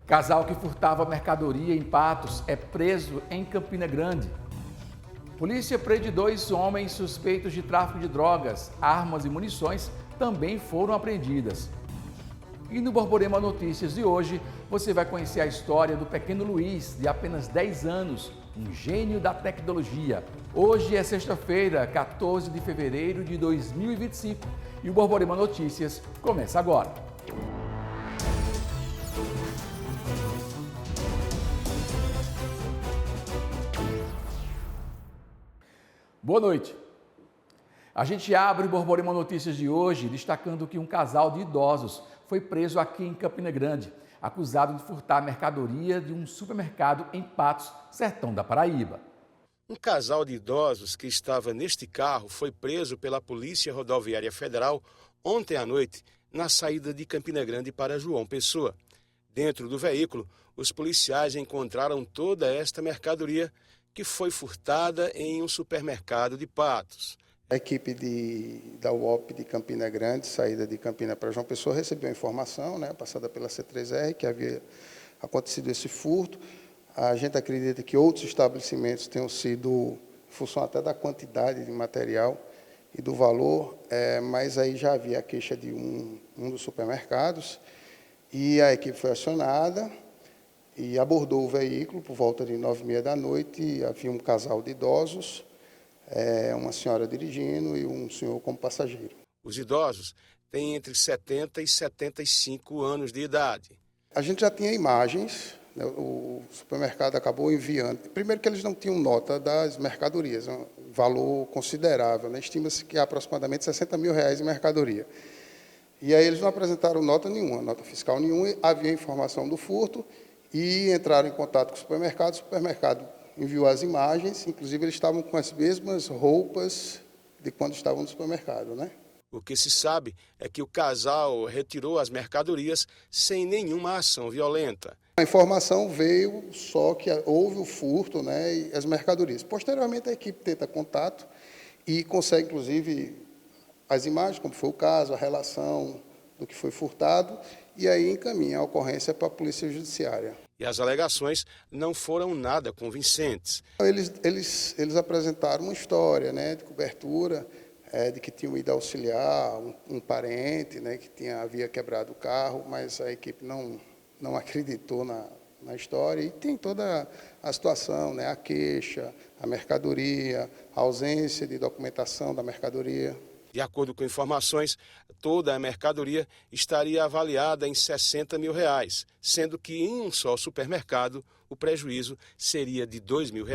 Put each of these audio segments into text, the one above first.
Casal que furtava mercadoria em Patos é preso em Campina Grande. Polícia prende 2 homens suspeitos de tráfico de drogas. Armas e munições também foram apreendidas. E no Borborema Notícias de hoje, você vai conhecer a história do pequeno Luiz, de apenas 10 anos, um gênio da tecnologia. Hoje é sexta-feira, 14 de fevereiro de 2025 e o Borborema Notícias começa agora. Boa noite. A gente abre o Borborema Notícias de hoje destacando que um casal de idosos foi preso aqui em Campina Grande, acusado de furtar mercadoria de um supermercado em Patos, sertão da Paraíba. Um casal de idosos que estava neste carro foi preso pela Polícia Rodoviária Federal ontem à noite, na saída de Campina Grande para João Pessoa. Dentro do veículo, os policiais encontraram toda esta mercadoria que foi furtada em um supermercado de Patos. A equipe da UOP de Campina Grande, saída de Campina para João Pessoa, recebeu a informação, passada pela C3R, que havia acontecido esse furto. A gente acredita que outros estabelecimentos tenham sido, em função até da quantidade de material e do valor, mas aí já havia a queixa de um dos supermercados, e a equipe foi acionada e abordou o veículo por volta de 9h30 da noite, e havia um casal de idosos, uma senhora dirigindo e um senhor como passageiro. Os idosos têm entre 70 e 75 anos de idade. A gente já tinha imagens, o supermercado acabou enviando. Primeiro que eles não tinham nota das mercadorias, um valor considerável, estima-se que há aproximadamente R$60 mil em mercadoria. E aí eles não apresentaram nota nenhuma, nota fiscal nenhuma, havia informação do furto e entraram em contato com o supermercado enviou as imagens, inclusive eles estavam com as mesmas roupas de quando estavam no supermercado, O que se sabe é que o casal retirou as mercadorias sem nenhuma ação violenta. A informação veio só que houve o furto, e as mercadorias. Posteriormente, a equipe tenta contato e consegue, inclusive, as imagens, como foi o caso, a relação do que foi furtado, e aí encaminha a ocorrência para a Polícia Judiciária. E as alegações não foram nada convincentes. Eles apresentaram uma história de cobertura, de que tinham ido auxiliar um parente, que havia quebrado o carro, mas a equipe não acreditou na história. E tem toda a situação, a queixa, a mercadoria, a ausência de documentação da mercadoria. De acordo com informações, toda a mercadoria estaria avaliada em R$60 mil, sendo que em um só supermercado o prejuízo seria de R$2 mil.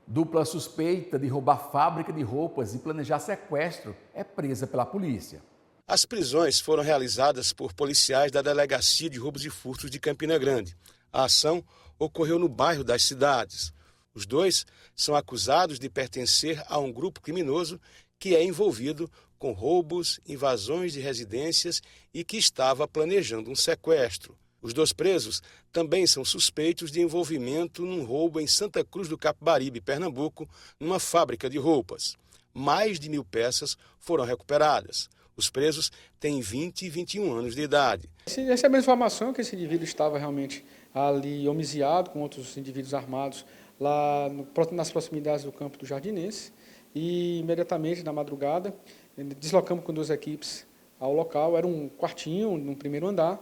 Dupla suspeita de roubar fábrica de roupas e planejar sequestro é presa pela polícia. As prisões foram realizadas por policiais da Delegacia de Roubos e Furtos de Campina Grande. A ação ocorreu no bairro das Cidades. Os dois são acusados de pertencer a um grupo criminoso que é envolvido com roubos, invasões de residências e que estava planejando um sequestro. Os 2 presos também são suspeitos de envolvimento num roubo em Santa Cruz do Capibaribe, Pernambuco, numa fábrica de roupas. Mais de 1.000 peças foram recuperadas. Os presos têm 20 e 21 anos de idade. Recebemos informação que esse indivíduo estava realmente ali homiziado com outros indivíduos armados lá nas proximidades do campo do Jardinense. E, imediatamente, na madrugada, deslocamos com 2 equipes ao local. Era um quartinho, no primeiro andar.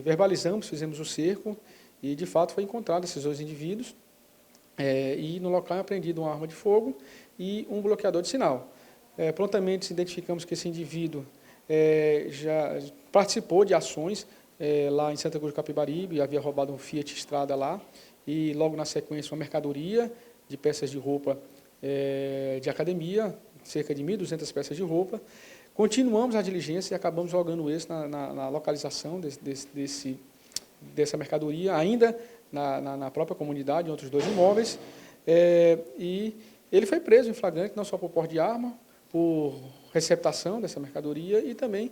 Verbalizamos, fizemos o cerco e, de fato, foi encontrado esses 2 indivíduos. E, no local, é apreendido uma arma de fogo e um bloqueador de sinal. Prontamente, identificamos que esse indivíduo já participou de ações lá em Santa Cruz do Capibaribe, havia roubado um Fiat Strada lá, e, logo na sequência, uma mercadoria de peças de roupa de academia, cerca de 1.200 peças de roupa. Continuamos a diligência e acabamos jogando esse na localização dessa mercadoria, ainda na própria comunidade, em outros 2 imóveis. E ele foi preso em flagrante, não só por porte de arma, por receptação dessa mercadoria e também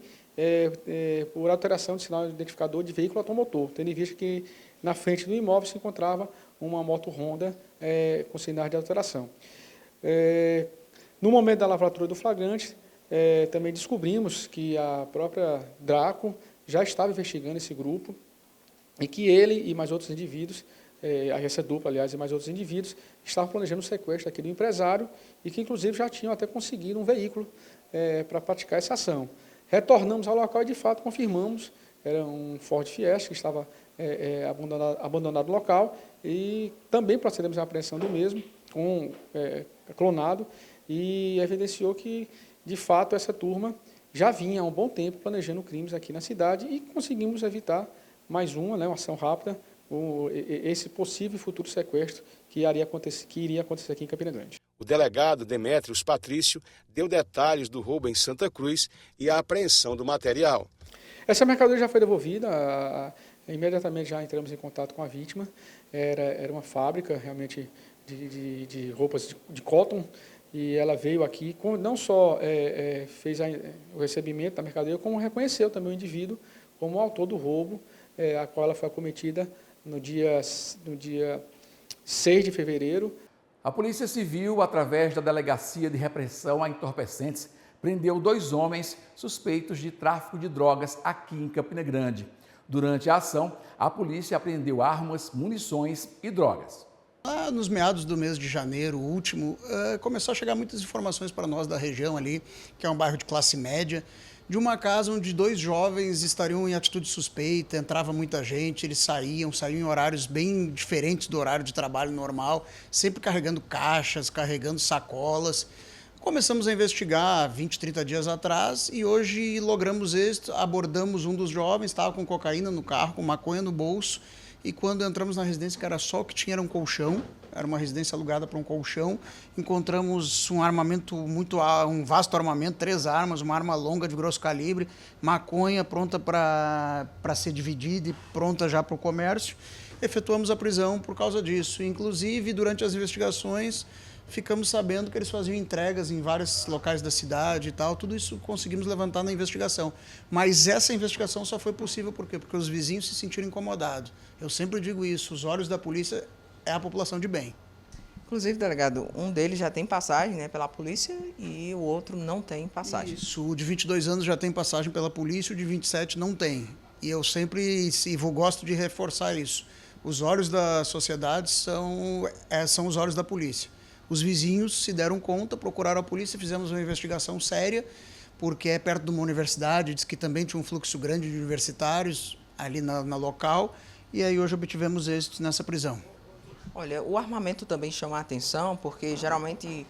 por alteração de sinal identificador de veículo automotor, tendo em vista que na frente do imóvel se encontrava uma moto Honda com sinais de alteração. No momento da lavratura do flagrante, também descobrimos que a própria Draco já estava investigando esse grupo e que ele e mais outros indivíduos, essa dupla, aliás, e mais outros indivíduos, estavam planejando o sequestro aqui do empresário e que, inclusive, já tinham até conseguido um veículo para praticar essa ação. Retornamos ao local e, de fato, confirmamos, era um Ford Fiesta que estava abandonado no local e também procedemos à apreensão do mesmo, clonado, e evidenciou que, de fato, essa turma já vinha há um bom tempo planejando crimes aqui na cidade e conseguimos evitar mais uma ação rápida, esse possível futuro sequestro que iria acontecer aqui em Campina Grande. O delegado Demétrios Patrício deu detalhes do roubo em Santa Cruz e a apreensão do material. Essa mercadoria já foi devolvida, imediatamente já entramos em contato com a vítima, era uma fábrica realmente de roupas de cotton, e ela veio aqui, não só fez o recebimento da mercadoria, como reconheceu também o indivíduo como o autor do roubo, a qual ela foi acometida no dia 6 de fevereiro. A Polícia Civil, através da Delegacia de Repressão a Entorpecentes, prendeu 2 homens suspeitos de tráfico de drogas aqui em Campina Grande. Durante a ação, a polícia apreendeu armas, munições e drogas. Lá nos meados do mês de janeiro, último, começou a chegar muitas informações para nós da região ali, que é um bairro de classe média, de uma casa onde 2 jovens estariam em atitude suspeita, entrava muita gente, eles saíam em horários bem diferentes do horário de trabalho normal, sempre carregando caixas, carregando sacolas. Começamos a investigar 20, 30 dias atrás e hoje logramos êxito, abordamos um dos jovens, estava com cocaína no carro, com maconha no bolso, e quando entramos na residência, que era só o que tinha era um colchão, era uma residência alugada para um colchão, encontramos um armamento um vasto armamento, 3 armas, uma arma longa de grosso calibre, maconha pronta para ser dividida e pronta já para o comércio. Efetuamos a prisão por causa disso. Inclusive, durante as investigações, ficamos sabendo que eles faziam entregas em vários locais da cidade e tal, tudo isso conseguimos levantar na investigação. Mas essa investigação só foi possível por quê? Porque os vizinhos se sentiram incomodados. Eu sempre digo isso, os olhos da polícia é a população de bem. Inclusive, delegado, um deles já tem passagem pela polícia e o outro não tem passagem. Isso, o de 22 anos já tem passagem pela polícia, o de 27 não tem. E eu sempre gosto de reforçar isso. Os olhos da sociedade são os olhos da polícia. Os vizinhos se deram conta, procuraram a polícia, fizemos uma investigação séria, porque é perto de uma universidade, diz que também tinha um fluxo grande de universitários ali na local, e aí hoje obtivemos êxito nessa prisão. Olha, o armamento também chama a atenção, porque geralmente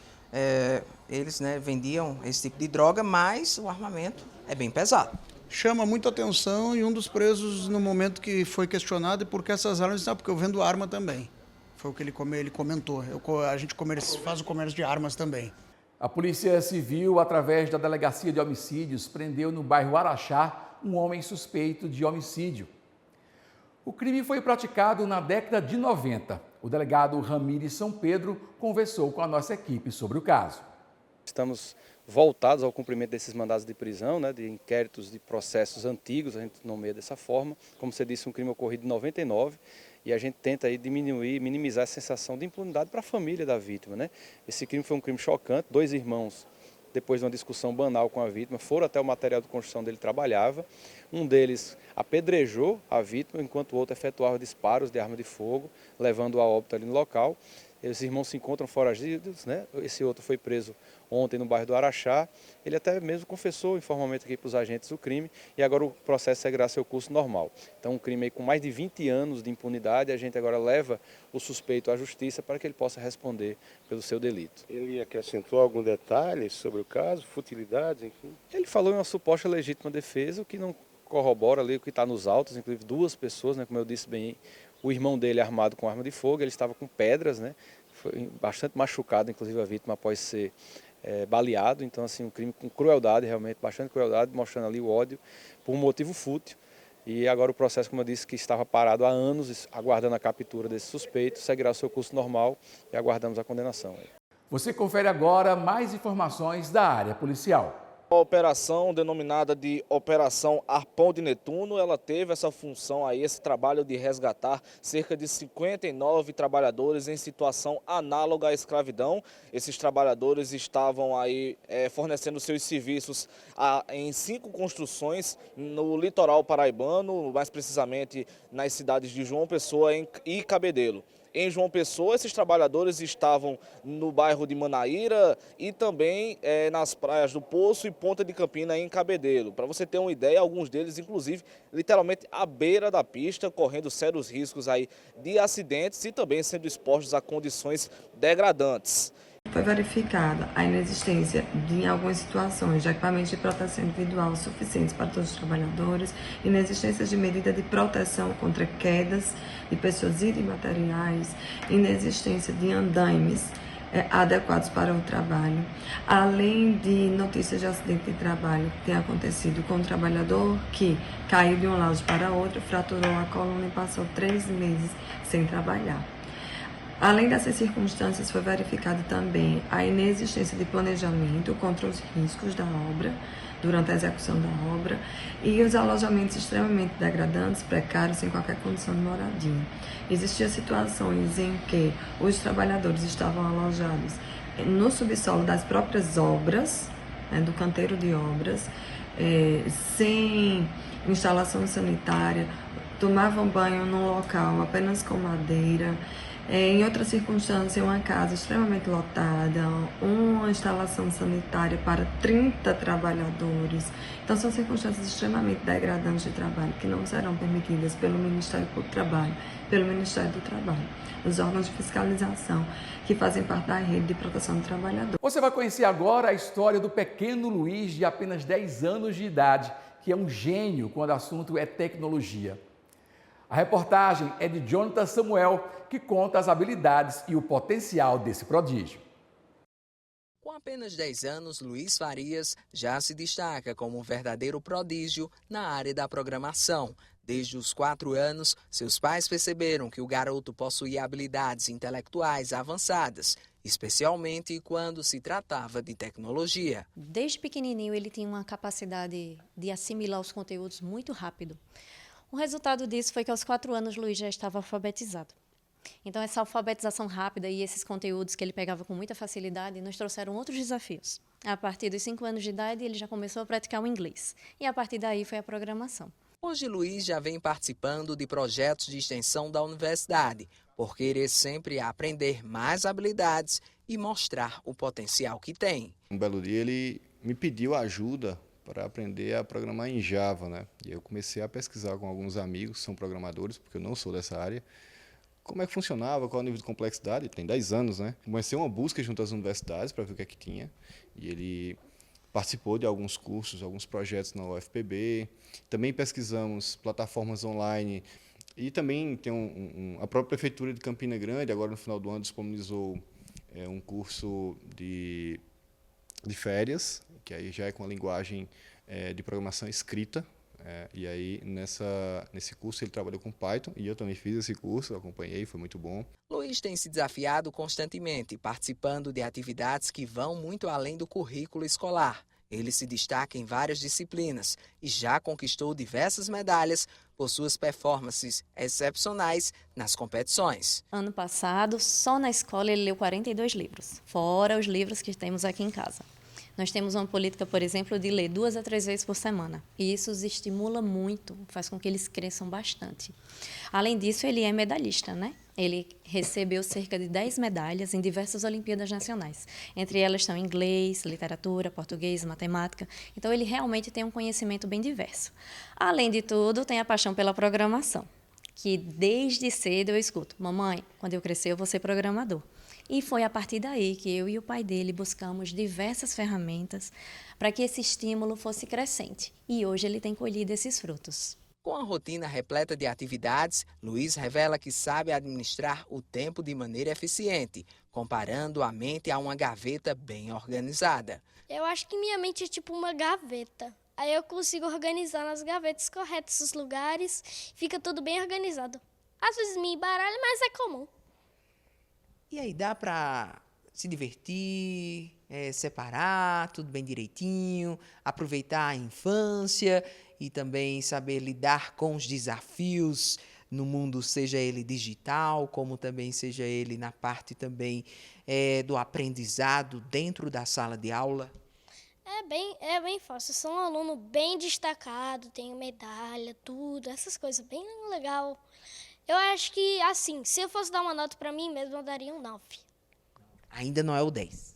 eles vendiam esse tipo de droga, mas o armamento é bem pesado. Chama muito atenção e um dos presos, no momento que foi questionado, por que essas armas, porque eu vendo arma também. Foi o que ele comentou. A gente faz o comércio de armas também. A Polícia Civil, através da Delegacia de Homicídios, prendeu no bairro Araxá um homem suspeito de homicídio. O crime foi praticado na década de 90. O delegado Ramires São Pedro conversou com a nossa equipe sobre o caso. Estamos voltados ao cumprimento desses mandados de prisão, de inquéritos de processos antigos, a gente nomeia dessa forma. Como você disse, um crime ocorrido em 99. E a gente tenta aí minimizar a sensação de impunidade para a família da vítima. Esse crime foi um crime chocante, 2 irmãos, depois de uma discussão banal com a vítima, foram até o material de construção onde ele trabalhava. Um deles apedrejou a vítima, enquanto o outro efetuava disparos de arma de fogo, levando-o a óbito ali no local. Esses irmãos se encontram foragidos, Esse outro foi preso ontem no bairro do Araxá. Ele até mesmo confessou informalmente aqui para os agentes o crime e agora o processo seguirá seu curso normal. Então, um crime aí com mais de 20 anos de impunidade, a gente agora leva o suspeito à justiça para que ele possa responder pelo seu delito. Ele acrescentou algum detalhe sobre o caso, futilidades, enfim? Ele falou em uma suposta legítima defesa, o que não corrobora ali o que está nos autos, inclusive 2 pessoas, como eu disse bem, o irmão dele armado com arma de fogo, ele estava com pedras, foi bastante machucado, inclusive a vítima após ser baleado, então assim, um crime com crueldade, realmente, bastante crueldade, mostrando ali o ódio por um motivo fútil. E agora o processo, como eu disse, que estava parado há anos, aguardando a captura desse suspeito, seguirá o seu curso normal e aguardamos a condenação. Você confere agora mais informações da área policial. A operação, denominada de Operação Arpão de Netuno, ela teve essa função aí, esse trabalho de resgatar cerca de 59 trabalhadores em situação análoga à escravidão. Esses trabalhadores estavam aí fornecendo seus serviços em 5 construções no litoral paraibano, mais precisamente nas cidades de João Pessoa e Cabedelo. Em João Pessoa, esses trabalhadores estavam no bairro de Manaíra e também nas praias do Poço e Ponta de Campina, em Cabedelo. Para você ter uma ideia, alguns deles, inclusive, literalmente à beira da pista, correndo sérios riscos aí de acidentes e também sendo expostos a condições degradantes. Foi verificada a inexistência em algumas situações de equipamentos de proteção individual suficientes para todos os trabalhadores, inexistência de medida de proteção contra quedas de pessoas e de materiais, inexistência de andaimes adequados para o trabalho, além de notícias de acidente de trabalho que tem acontecido com um trabalhador que caiu de um lado para outro, fraturou a coluna e passou 3 meses sem trabalhar. Além dessas circunstâncias, foi verificado também a inexistência de planejamento contra os riscos da obra, durante a execução da obra, e os alojamentos extremamente degradantes, precários, sem qualquer condição de moradia. Existiam situações em que os trabalhadores estavam alojados no subsolo das próprias obras, do canteiro de obras, sem instalação sanitária, tomavam banho num local apenas com madeira. Em outra circunstância, uma casa extremamente lotada, uma instalação sanitária para 30 trabalhadores. Então, são circunstâncias extremamente degradantes de trabalho que não serão permitidas pelo Ministério do Trabalho, pelo Ministério do Trabalho, os órgãos de fiscalização que fazem parte da rede de proteção do trabalhador. Você vai conhecer agora a história do pequeno Luiz, de apenas 10 anos de idade, que é um gênio quando o assunto é tecnologia. A reportagem é de Jonathan Samuel, que conta as habilidades e o potencial desse prodígio. Com apenas 10 anos, Luiz Farias já se destaca como um verdadeiro prodígio na área da programação. Desde os 4 anos, seus pais perceberam que o garoto possuía habilidades intelectuais avançadas, especialmente quando se tratava de tecnologia. Desde pequenininho, ele tinha uma capacidade de assimilar os conteúdos muito rápido. O resultado disso foi que aos 4 anos Luiz já estava alfabetizado. Então essa alfabetização rápida e esses conteúdos que ele pegava com muita facilidade nos trouxeram outros desafios. A partir dos 5 anos de idade ele já começou a praticar o inglês e a partir daí foi a programação. Hoje Luiz já vem participando de projetos de extensão da universidade, por querer sempre aprender mais habilidades e mostrar o potencial que tem. Um belo dia ele me pediu ajuda para aprender a programar em Java, né? E eu comecei a pesquisar com alguns amigos que são programadores, porque eu não sou dessa área, como é que funcionava, qual é o nível de complexidade. Tem 10 anos, né? Comecei uma busca junto às universidades para ver o que é que tinha, e ele participou de alguns cursos, alguns projetos na UFPB. Também pesquisamos plataformas online e também tem a própria Prefeitura de Campina Grande, agora no final do ano, disponibilizou um curso de férias, que aí já é com a linguagem de programação escrita. E aí, nesse curso, ele trabalhou com Python e eu também fiz esse curso, acompanhei, foi muito bom. Luiz tem se desafiado constantemente, participando de atividades que vão muito além do currículo escolar. Ele se destaca em várias disciplinas e já conquistou diversas medalhas por suas performances excepcionais nas competições. Ano passado, só na escola ele leu 42 livros, fora os livros que temos aqui em casa. Nós temos uma política, por exemplo, de ler 2 a 3 vezes por semana. E isso os estimula muito, faz com que eles cresçam bastante. Além disso, ele é medalhista, né? Ele recebeu cerca de 10 medalhas em diversas Olimpíadas Nacionais. Entre elas estão inglês, literatura, português, matemática. Então, ele realmente tem um conhecimento bem diverso. Além de tudo, tem a paixão pela programação, que desde cedo eu escuto: mamãe, quando eu crescer eu vou ser programador. E foi a partir daí que eu e o pai dele buscamos diversas ferramentas para que esse estímulo fosse crescente. E hoje ele tem colhido esses frutos. Com a rotina repleta de atividades, Luiz revela que sabe administrar o tempo de maneira eficiente, comparando a mente a uma gaveta bem organizada. Eu acho que minha mente é tipo uma gaveta. Aí eu consigo organizar nas gavetas corretas os lugares, fica tudo bem organizado. Às vezes me embaralha, mas é comum. E aí, dá para se divertir, separar tudo bem direitinho, aproveitar a infância e também saber lidar com os desafios no mundo, seja ele digital, como também seja ele na parte também do aprendizado dentro da sala de aula? É bem fácil. Eu sou um aluno bem destacado, tenho medalha, tudo, essas coisas, bem legal. Eu acho que, assim, se eu fosse dar uma nota para mim mesmo, eu daria um 9. Ainda não é o 10.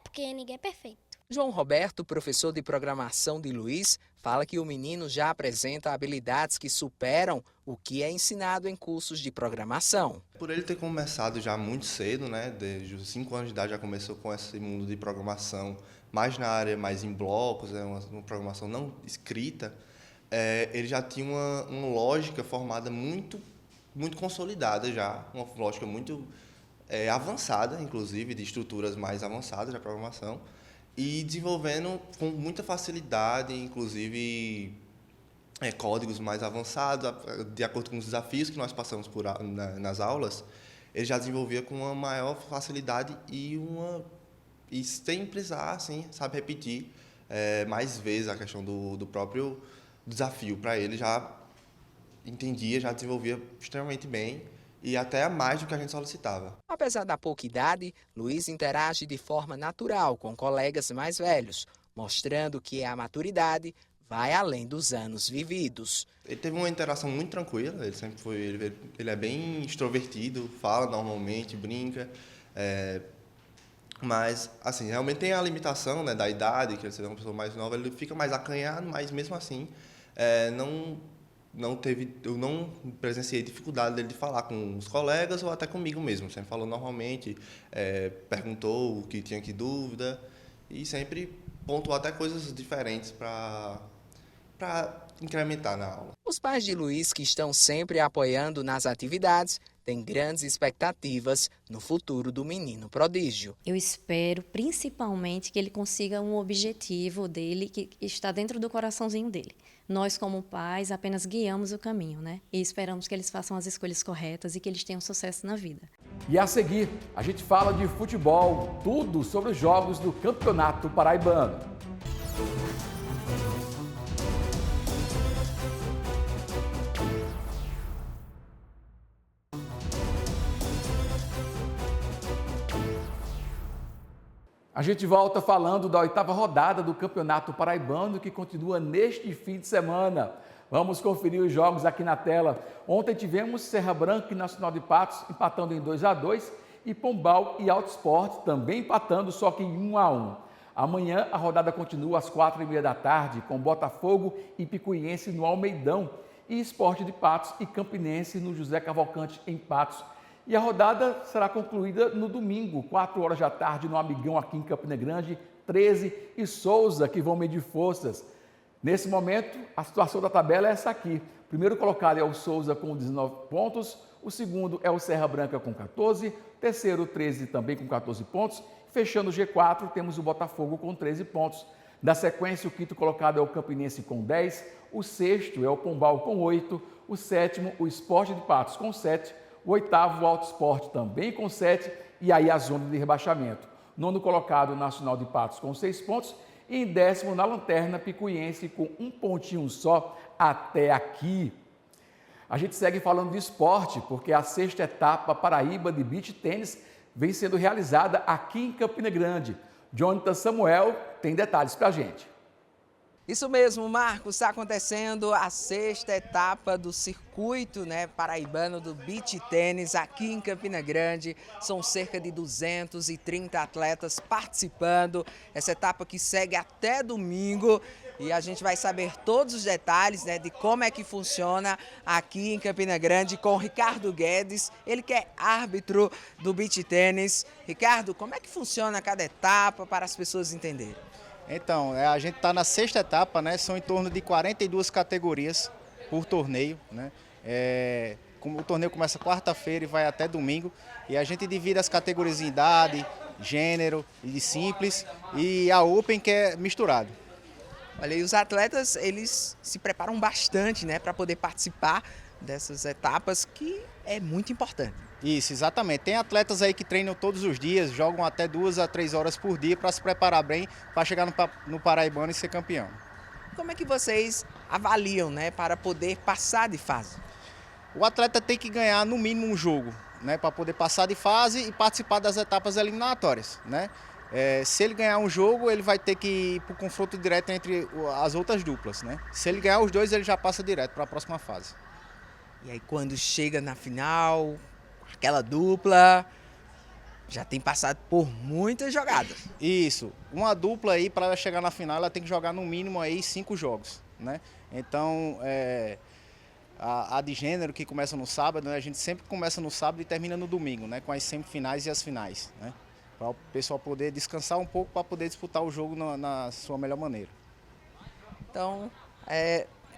Porque ninguém é perfeito. João Roberto, professor de programação de Luiz, fala que o menino já apresenta habilidades que superam o que é ensinado em cursos de programação. Por ele ter começado já muito cedo, né, desde os 5 anos de idade já começou com esse mundo de programação, mais na área, mais em blocos, uma programação não escrita, ele já tinha uma lógica formada muito consolidada já, uma lógica muito avançada, inclusive, de estruturas mais avançadas da programação, e desenvolvendo com muita facilidade, inclusive códigos mais avançados, de acordo com os desafios que nós passamos nas aulas, ele já desenvolvia com uma maior facilidade e sem precisar, assim, sabe, repetir mais vezes a questão do próprio desafio. Para ele já entendia, já desenvolvia extremamente bem e até mais do que a gente solicitava. Apesar da pouca idade, Luiz interage de forma natural com colegas mais velhos, mostrando que a maturidade vai além dos anos vividos. Ele teve uma interação muito tranquila, ele sempre foi, ele é bem extrovertido, fala normalmente, brinca, mas assim, realmente tem a limitação, né, da idade, que ele é uma pessoa mais nova, ele fica mais acanhado, mas mesmo assim, eu não presenciei dificuldade dele de falar com os colegas ou até comigo mesmo. Sempre falou normalmente, perguntou o que tinha que dúvida e sempre pontuou até coisas diferentes para incrementar na aula. Os pais de Luiz, que estão sempre apoiando nas atividades, têm grandes expectativas no futuro do menino prodígio. Eu espero, principalmente, que ele consiga um objetivo dele que está dentro do coraçãozinho dele. Nós, como pais, apenas guiamos o caminho, né? E esperamos que eles façam as escolhas corretas e que eles tenham sucesso na vida. E a seguir, a gente fala de futebol, tudo sobre os jogos do Campeonato Paraibano. A gente volta falando da 8ª rodada do Campeonato Paraibano, que continua neste fim de semana. Vamos conferir os jogos aqui na tela. Ontem tivemos Serra Branca e Nacional de Patos empatando em 2-2 e Pombal e Alto Esporte também empatando, só que em 1-1. Amanhã a rodada continua às 4h30 da tarde com Botafogo e Picuiense no Almeidão e Esporte de Patos e Campinense no José Cavalcante em Patos. E a rodada será concluída no domingo, 4h da tarde, no Amigão, aqui em Campina Grande, 13 e Souza, que vão medir forças. Nesse momento, a situação da tabela é essa aqui. O primeiro colocado é o Souza com 19 pontos, o segundo é o Serra Branca com 14, terceiro, 13 também com 14 pontos. Fechando o G4, temos o Botafogo com 13 pontos. Na sequência, o quinto colocado é o Campinense com 10, o sexto é o Pombal com 8, o sétimo, o Esporte de Patos com 7, o oitavo, o Alto Esporte, também com 7, e aí a zona de rebaixamento. Nono colocado, o Nacional de Patos, com 6 pontos, e em 10º, na lanterna, Picuiense, com 1 pontinho só até aqui. A gente segue falando de esporte, porque a 6ª etapa Paraíba de Beach Tênis vem sendo realizada aqui em Campina Grande. Jonathan Samuel tem detalhes para a gente. Isso mesmo, Marcos, está acontecendo a 6ª etapa do circuito paraibano do Beach Tênis aqui em Campina Grande. São cerca de 230 atletas participando. Essa etapa que segue até domingo e a gente vai saber todos os detalhes de como é que funciona aqui em Campina Grande com o Ricardo Guedes, ele que é árbitro do Beach Tênis. Ricardo, como é que funciona cada etapa para as pessoas entenderem? Então, a gente está na 6ª etapa, são em torno de 42 categorias por torneio, o torneio começa quarta-feira e vai até domingo, e a gente divide as categorias em idade, gênero e simples, e a Open, que é misturado. Olha, e os atletas, eles se preparam bastante, para poder participar dessas etapas, que é muito importante. Isso, exatamente. Tem atletas aí que treinam todos os dias, jogam até 2 a 3 horas por dia para se preparar bem, para chegar no Paraibano e ser campeão. Como é que vocês avaliam, né, para poder passar de fase? O atleta tem que ganhar no mínimo um jogo, né, para poder passar de fase e participar das etapas eliminatórias, né? Se ele ganhar um jogo, ele vai ter que ir para o confronto direto entre as outras duplas, né? Se ele ganhar os dois, ele já passa direto para a próxima fase. E aí quando chega na final, aquela dupla já tem passado por muitas jogadas. Isso, uma dupla aí para ela chegar na final, ela tem que jogar no mínimo aí 5 jogos, né? Então, a de gênero que começa no sábado, né? A gente sempre começa no sábado e termina no domingo, né? Com as semifinais e as finais, né? Para o pessoal poder descansar um pouco para poder disputar o jogo na sua melhor maneira. Então,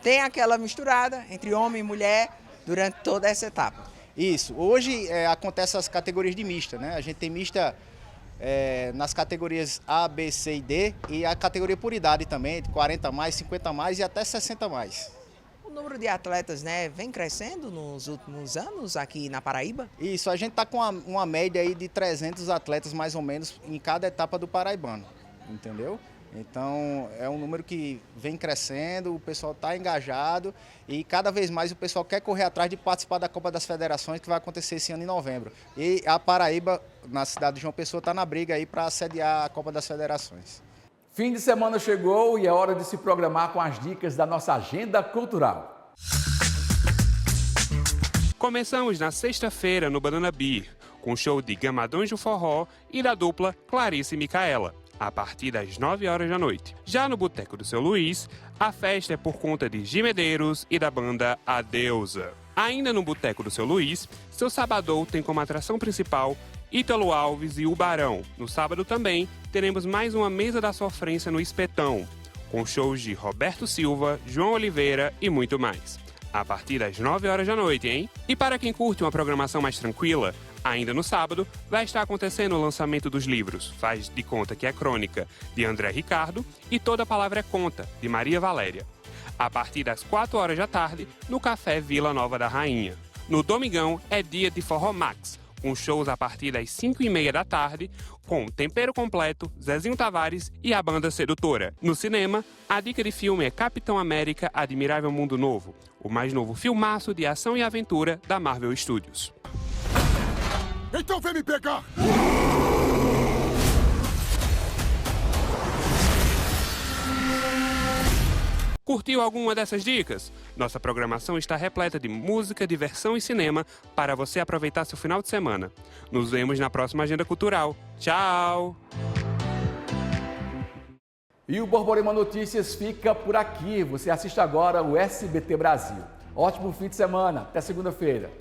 tem aquela misturada entre homem e mulher durante toda essa etapa. Isso. Hoje acontece as categorias de mista, né? A gente tem mista nas categorias A, B, C e D e a categoria por idade também, de 40 mais, 50 mais e até 60 mais. O número de atletas, né, vem crescendo nos últimos anos aqui na Paraíba? Isso, a gente está com uma média aí de 300 atletas mais ou menos em cada etapa do Paraibano, entendeu? Então é um número que vem crescendo, o pessoal está engajado e cada vez mais o pessoal quer correr atrás de participar da Copa das Federações que vai acontecer esse ano em novembro. E a Paraíba, na cidade de João Pessoa, está na briga aí para sediar a Copa das Federações. Fim de semana chegou e é hora de se programar com as dicas da nossa agenda cultural. Começamos na sexta-feira no Banana Beer, com o show de Gamadões do Forró e da dupla Clarice e Micaela, a partir das 9 horas da noite. Já no Boteco do Seu Luiz, a festa é por conta de Gi Medeiros e da banda A Deusa. Ainda no Boteco do Seu Luiz, seu sabadão tem como atração principal Ítalo Alves e o Barão. No sábado também teremos mais uma mesa da sofrência no Espetão, com shows de Roberto Silva, João Oliveira e muito mais. A partir das 9 horas da noite, hein? E para quem curte uma programação mais tranquila, ainda no sábado vai estar acontecendo o lançamento dos livros Faz de Conta que é Crônica, de André Ricardo, e Toda Palavra é Conta, de Maria Valéria. A partir das 4 horas da tarde, no Café Vila Nova da Rainha. No domingão é dia de Forró Max, com shows a partir das 5h30 da tarde, com Tempero Completo, Zezinho Tavares e a Banda Sedutora. No cinema, a dica de filme é Capitão América Admirável Mundo Novo, o mais novo filmaço de ação e aventura da Marvel Studios. Então vem me pegar! Curtiu alguma dessas dicas? Nossa programação está repleta de música, diversão e cinema para você aproveitar seu final de semana. Nos vemos na próxima Agenda Cultural. Tchau! E o Borborema Notícias fica por aqui. Você assiste agora o SBT Brasil. Ótimo fim de semana. Até segunda-feira.